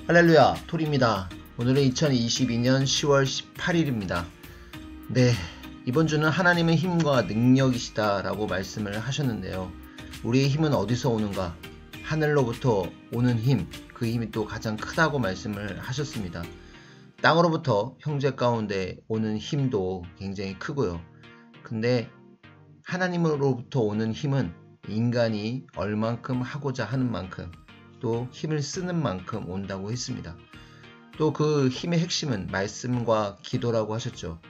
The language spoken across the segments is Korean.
할렐루야, 톨입니다. 오늘은 2022년 10월 18일입니다. 네, 이번 주는 하나님의 힘과 능력이시다 라고 말씀을 하셨는데요. 우리의 힘은 어디서 오는가? 하늘로부터 오는 힘, 그 힘이 또 가장 크다고 말씀을 하셨습니다. 땅으로부터 형제 가운데 오는 힘도 굉장히 크고요. 근데 하나님으로부터 오는 힘은 인간이 얼만큼 하고자 하는 만큼 또 힘을 쓰는 만큼 온다고 했습니다. 또 그 힘의 핵심은 말씀과 기도라고 하셨죠.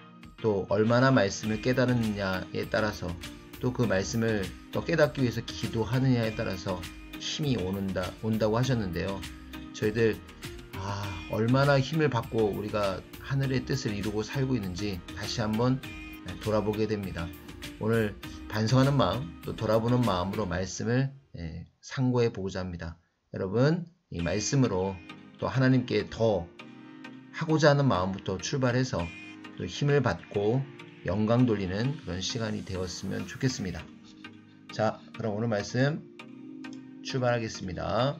또 얼마나 말씀을 깨달느냐에 따라서 또 그 말씀을 더 깨닫기 위해서 기도하느냐에 따라서 힘이 온다고 하셨는데요. 저희들 얼마나 힘을 받고 우리가 하늘의 뜻을 이루고 살고 있는지 다시 한번 돌아보게 됩니다. 오늘 반성하는 마음, 또 돌아보는 마음으로 말씀을 상고해 보고자 합니다. 여러분, 이 말씀으로 또 하나님께 더 하고자 하는 마음부터 출발해서 또 힘을 받고 영광 돌리는 그런 시간이 되었으면 좋겠습니다. 자, 그럼 오늘 말씀 출발하겠습니다.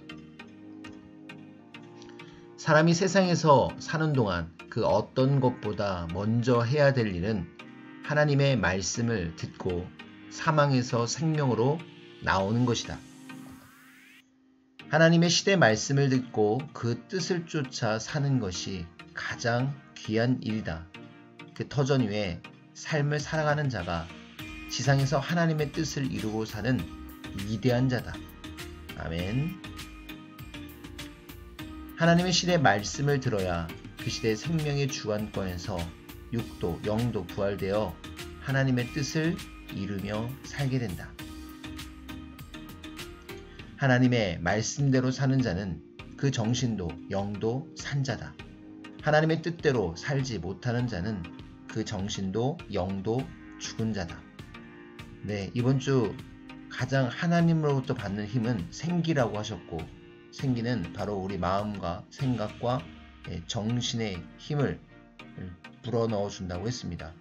사람이 세상에서 사는 동안 그 어떤 것보다 먼저 해야 될 일은 하나님의 말씀을 듣고 사망에서 생명으로 나오는 것이다. 하나님의 시대 말씀을 듣고 그 뜻을 쫓아 사는 것이 가장 귀한 일이다. 그 터전 위에 삶을 살아가는 자가 지상에서 하나님의 뜻을 이루고 사는 위대한 자다. 아멘. 하나님의 시대 말씀을 들어야 그 시대의 생명의 주관권에서 육도, 영도 부활되어 하나님의 뜻을 이루며 살게 된다. 하나님의 말씀대로 사는 자는 그 정신도 영도 산 자다. 하나님의 뜻대로 살지 못하는 자는 그 정신도 영도 죽은 자다. 네, 이번 주 가장 하나님으로부터 받는 힘은 생기라고 하셨고, 생기는 바로 우리 마음과 생각과 정신의 힘을 불어넣어 준다고 했습니다.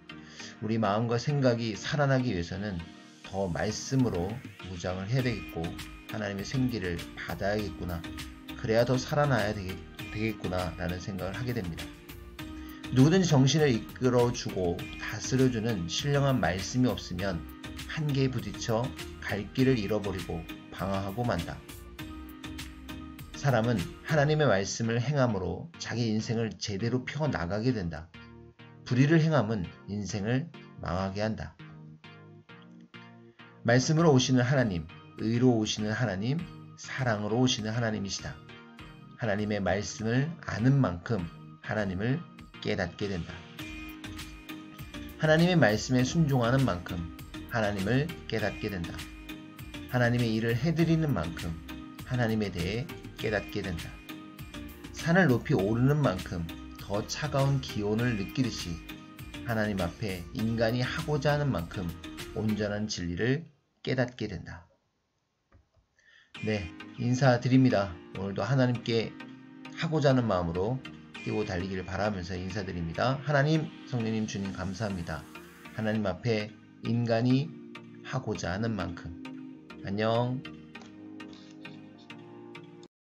우리 마음과 생각이 살아나기 위해서는 더 말씀으로 무장을 해야 되겠고 하나님의 생기를 받아야겠구나, 그래야 더 살아나야 되겠구나 라는 생각을 하게 됩니다. 누구든지 정신을 이끌어주고 다스려주는 신령한 말씀이 없으면 한계에 부딪혀 갈 길을 잃어버리고 방황하고 만다. 사람은 하나님의 말씀을 행함으로 자기 인생을 제대로 펴나가게 된다. 불의를 행함은 인생을 망하게 한다. 말씀으로 오시는 하나님, 의로 오시는 하나님, 사랑으로 오시는 하나님이시다. 하나님의 말씀을 아는 만큼 하나님을 깨닫게 된다. 하나님의 말씀에 순종하는 만큼 하나님을 깨닫게 된다. 하나님의 일을 해드리는 만큼 하나님에 대해 깨닫게 된다. 산을 높이 오르는 만큼 더 차가운 기온을 느끼듯이 하나님 앞에 인간이 하고자 하는 만큼 온전한 진리를 깨닫게 된다. 네, 인사드립니다. 오늘도 하나님께 하고자 하는 마음으로 뛰고 달리기를 바라면서 인사드립니다. 하나님, 성령님, 주님 감사합니다. 하나님 앞에 인간이 하고자 하는 만큼. 안녕.